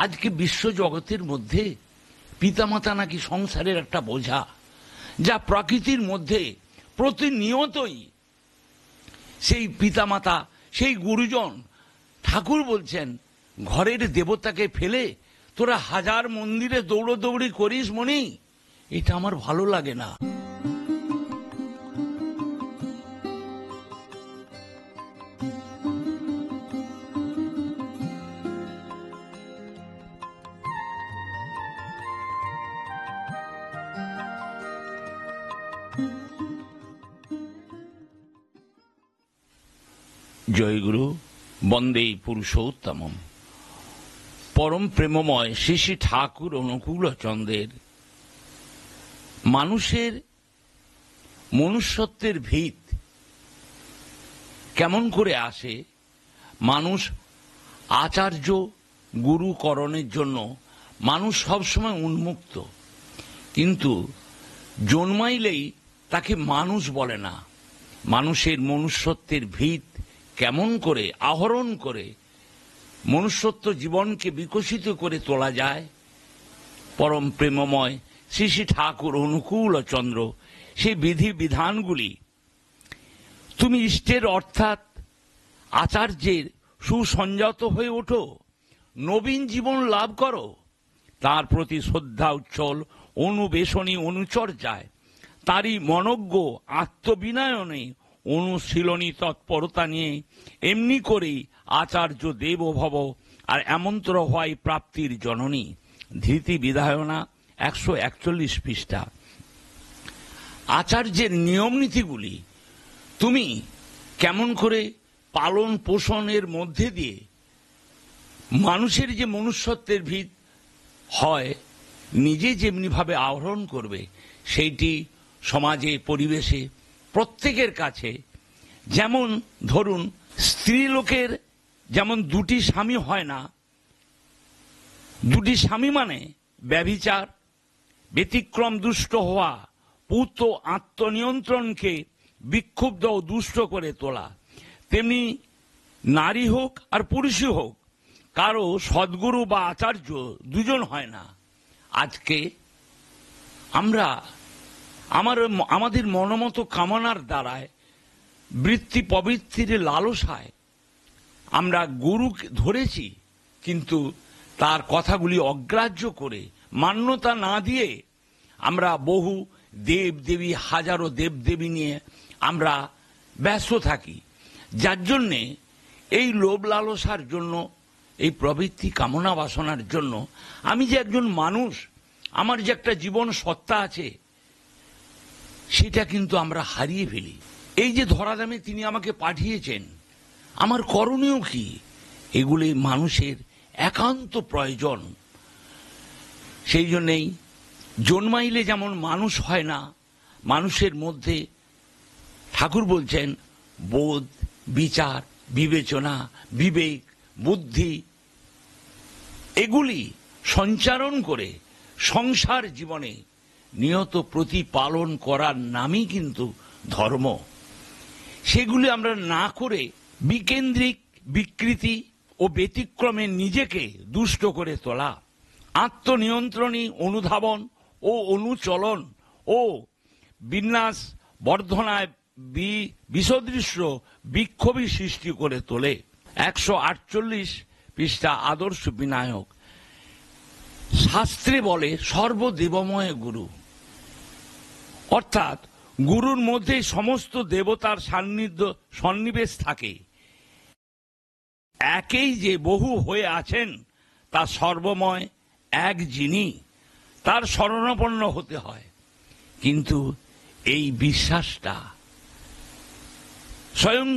আজকে বিশ্ব জগতের মধ্যে পিতামাতা নাকি সংসারের একটা বোঝা, যা প্রকৃতির মধ্যে প্রতিনিয়তই সেই পিতামাতা, সেই গুরুজন। ঠাকুর বলছেন, ঘরের দেবতাকে ফেলে তোরা হাজার মন্দিরে দৌড়দৌড়ি করিস মনি, এটা আমার ভালো লাগে না। জয়গুরু, বন্দে পুরুষোত্তমম। পরম প্রেমময় শ্রী শ্রী ঠাকুর অনুকূল চন্দ্রের মানুষের মনুষ্যত্বের ভিত কেমন করে আসে, মানুষ আচার্য গুরুকরণের জন্য মানুষ সবসময় উন্মুক্ত, কিন্তু জন্মাইলেই তাকে মানুষ বলে না। মানুষের মনুষ্যত্বের ভিত কেমন করে আহরণ করে মনুষ্যত্ব জীবনকে বিকশিত করে তোলা যায়, পরম প্রেমময় শ্রী শ্রী ঠাকুর অনুকূল চন্দ্র সেই বিধি বিধানগুলি তুমি ইষ্টের অর্থাৎ আচার্যের সুসংযত হয়ে ওঠো, নবীন জীবন লাভ করো, তার প্রতি শ্রদ্ধা উচ্ছল অনুবেশনী অনুচর্যায়, তারই মনজ্ঞ আত্মবিনয়নে অনুশীলনী তৎপরতা নিয়ে এমনি করেই আচার্য দেব ভব আর এমন্ত্র হয় প্রাপ্তির জননী। ধৃতি বিধায়না 141 পৃষ্ঠা। আচার্যের নিয়ম নীতিগুলি তুমি কেমন করে পালন পোষণের মধ্যে দিয়ে মানুষের যে মনুষ্যত্বের ভিত হয়, নিজে যেমনিভাবে আহরণ করবে, সেইটি সমাজে পরিবেশে প্রত্যেকের কাছে, যেমন ধরুন স্ত্রী লোকের যেমন দুটি স্বামী হয় না, দুটি স্বামী মানে ব্যভিচার, ব্যতিক্রম দুষ্ট হওয়া, পুত্র আত্মনিয়ন্ত্রণকে বিক্ষুব্ধ ও দুষ্ট করে তোলা, তেমনি নারী হোক আর পুরুষই হোক, কারো সদ্গুরু বা আচার্য দুজন হয় না। আজকে আমরা আমাদের মনোমত কামনার দ্বারায়, বৃত্তি প্রবৃত্তির লালসায় আমরা গুরু ধরেছি, কিন্তু তার কথাগুলি অগ্রাহ্য করে মান্যতা না দিয়ে আমরা বহু দেব দেবী, হাজারো দেব দেবী নিয়ে আমরা ব্যস্ত থাকি, যার জন্যে এই লোভ লালসার জন্য, এই প্রবৃত্তি কামনা বাসনার জন্য আমি যে একজন মানুষ, আমার যে একটা জীবন সত্তা আছে, সেটা কিন্তু আমরা হারিয়ে ফেলি। এই যে ধরাধামে তিনি আমাকে পাঠিয়েছেন, আমার করণীয় কি, এগুলি মানুষের একান্ত প্রয়োজন। সেই জন্যেই জন্মাইলে যেমন মানুষ হয় না, মানুষের মধ্যে ঠাকুর বলছেন বোধ, বিচার, বিবেচনা, বিবেক, বুদ্ধি এগুলি সঞ্চারণ করে সংসার জীবনে নিয়ত প্রতিপালন করার নামই কিন্তু ধর্ম। সেগুলি আমরা না করে বিকেন্দ্রিক, বিকৃতি ও ব্যতিক্রমে নিজেকে দুষ্ট করে তোলা, আত্মনিয়ন্ত্রণী অনুধাবন ও অনুচলন ও বিন্যাস বর্ধনায় বিসদৃশ্য বিক্ষোভী সৃষ্টি করে তোলে। 148 পৃষ্ঠা আদর্শ বিনায়ক। শাস্ত্রে বলে সর্বদেবময় গুরু, অর্থাৎ গুরুর মধ্যে সমস্ত দেবতার সন্নিবেশ থাকে। একেই যে বহু হয়ে আছেন তা সর্বময় এক যিনি, তার শরণাপন্ন হতে হয়। কিন্তু এই বিশ্বাসটা, স্বয়ং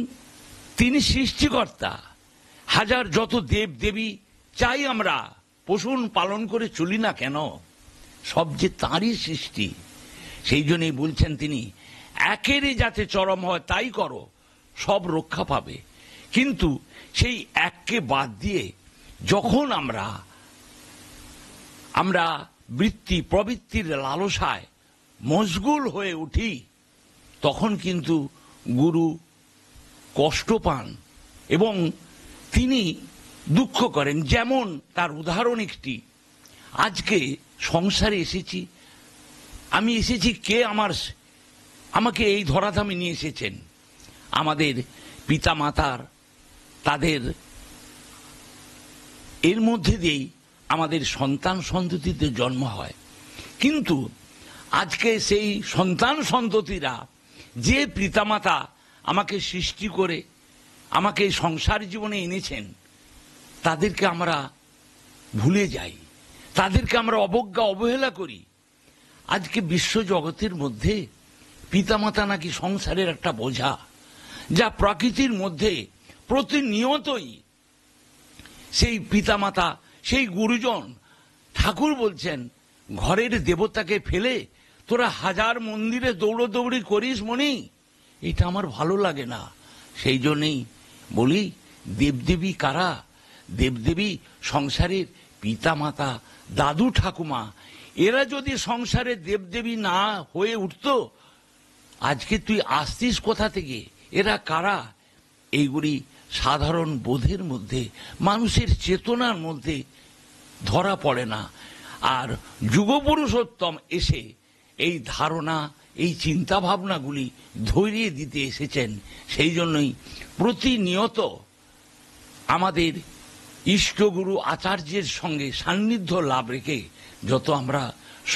তিনি সৃষ্টিকর্তা, হাজার যত দেব দেবী চাই আমরা পোষণ পালন করে চলি না কেন, সব যে তাঁরই সৃষ্টি। সেই জন্যই বলছেন তিনি, একেরই যাতে চরম হয় তাই করো, সব রক্ষা পাবে। কিন্তু সেই এককে বাদ দিয়ে যখন আমরা বৃত্তি প্রবৃত্তির লালসায় মশগুল হয়ে উঠি, তখন কিন্তু গুরু কষ্ট পান এবং তিনি দুঃখ করেন। যেমন তার উদাহরণ একটি, আজকে সংসারে এসেছি, আমি এসেছি, কে আমাকে এই ধরাধামে নিয়ে এসেছেন? আমাদের পিতা মাতার, তাদের এর মধ্যে দিয়েই আমাদের সন্তান সন্ততিতে জন্ম হয়। কিন্তু আজকে সেই সন্তান সন্ততিরা, যে পিতামাতা আমাকে সৃষ্টি করে আমাকে সংসার জীবনে এনেছেন, তাদেরকে আমরা ভুলে যাই, তাদেরকে আমরা অবজ্ঞা অবহেলা করি। আজকে বিশ্বজগতের মধ্যে পিতামাতা নাকি সংসারের একটা বোঝা, যা প্রকৃতির মধ্যে প্রতিনিয়তই সেই পিতামাতা, সেই গুরুজন, ঠাকুর বলছেন, ঘরের দেবতাকে ফেলে তোরা হাজার মন্দিরে দৌড়দৌড়ি করিস মনি, এটা আমার ভালো লাগে না। সেই জন্যেই বলি, দেবদেবী কারা? দেবদেবী সংসারের পিতামাতা, দাদু ঠাকুমা। এরা যদি সংসারে দেবদেবী না হয়ে উঠত, আজকে তুই আসতিস কোথা থেকে? এরা কারা? এইগুলি সাধারণ বোধের মধ্যে, মানুষের চেতনার মধ্যে ধরা পড়ে না। আর যুগপুরুষোত্তম এসে এই ধারণা, এই চিন্তা ভাবনাগুলি ধরিয়ে দিতে এসেছেন। সেই জন্যই প্রতিনিয়ত আমাদের ইষ্টগুরু আচার্যের সঙ্গে সান্নিধ্য লাভ রেখে যত আমরা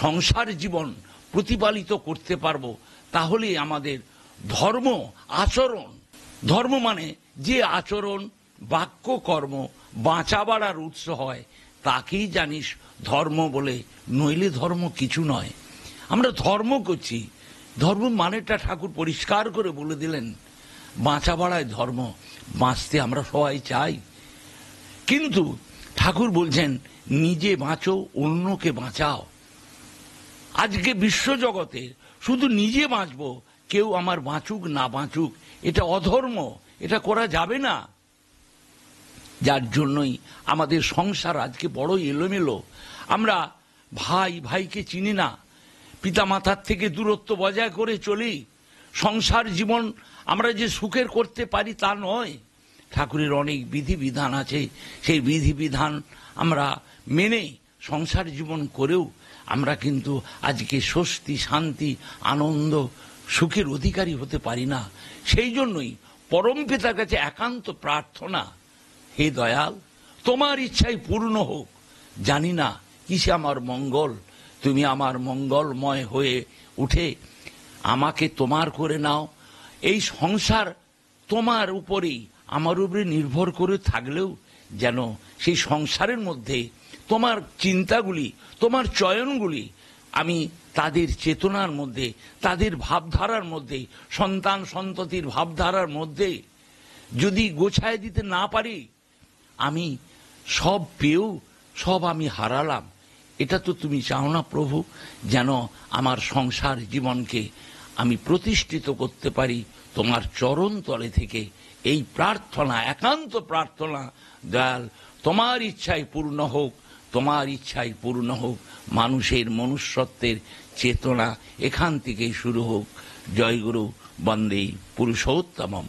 সংসার জীবন প্রতিপালিত করতে পারব, তাহলে আমাদের ধর্ম আচরণ, ধর্ম মানে যে আচরণ, বাক্য, কর্ম বাঁচা বাড়ার উৎস হয়, তাকেই জানিস ধর্ম বলে, নইলে ধর্ম কিছু নয়। আমরা ধর্ম করছি, ধর্ম মানেটা ঠাকুর পরিষ্কার করে বলে দিলেন, বাঁচা বাড়ায় ধর্ম। বাঁচতে আমরা সবাই চাই, কিন্তু ঠাকুর বলছেন নিজে বাঁচো, অন্যকে বাঁচাও। আজকে বিশ্বজগতে শুধু নিজে বাঁচবো, কেউ আমার বাঁচুক না বাঁচুক, এটা অধর্ম, এটা করা যাবে না। যার জন্যই আমাদের সংসার আজকে বড় এলোমেলো। আমরা ভাই ভাইকে চিনি না, পিতামাতার থেকে দূরত্ব বজায় করে চলি। সংসার জীবন আমরা যে সুখের করতে পারি তা নয়। ঠাকুরের অনেক বিধিবিধান আছে, সেই বিধিবিধান আমরা মেনে সংসার জীবন করেও আমরা কিন্তু আজকে স্বস্তি, শান্তি, আনন্দ, সুখের অধিকারী হতে পারি না। সেই জন্যই পরম পিতার কাছে একান্ত প্রার্থনা, হে দয়াল, তোমার ইচ্ছাই পূর্ণ হোক। জানি না কিসে আমার মঙ্গল, তুমি আমার মঙ্গলময় হয়ে উঠে আমাকে তোমার করে নাও। এই সংসার তোমার উপরেই, আমার উপরে নির্ভর করে থাকলেও যেন সেই সংসারের মধ্যে তোমার চিন্তাগুলি, তোমার চয়নগুলি আমি তাদের চেতনার মধ্যে, তাদের ভাবধারার মধ্যে, সন্তান সন্ততির ভাবধারার মধ্যে যদি গোছায় দিতে না পারি, আমি সব পেয়েও সব আমি হারালাম। এটা তো তুমি চাও না প্রভু, যেন আমার সংসার জীবনকে আমি প্রতিষ্ঠিত করতে পারি তোমার চরণ তলে থেকে। এই প্রার্থনা, একান্ত প্রার্থনা, দয়াল তোমার ইচ্ছাই পূর্ণ হোক, তোমার ইচ্ছাই পূর্ণ হোক। মানুষের মনুষ্যত্বের চেতনা এখান থেকেই শুরু হোক। জয় গুরু, বন্দে পুরুষোত্তমম।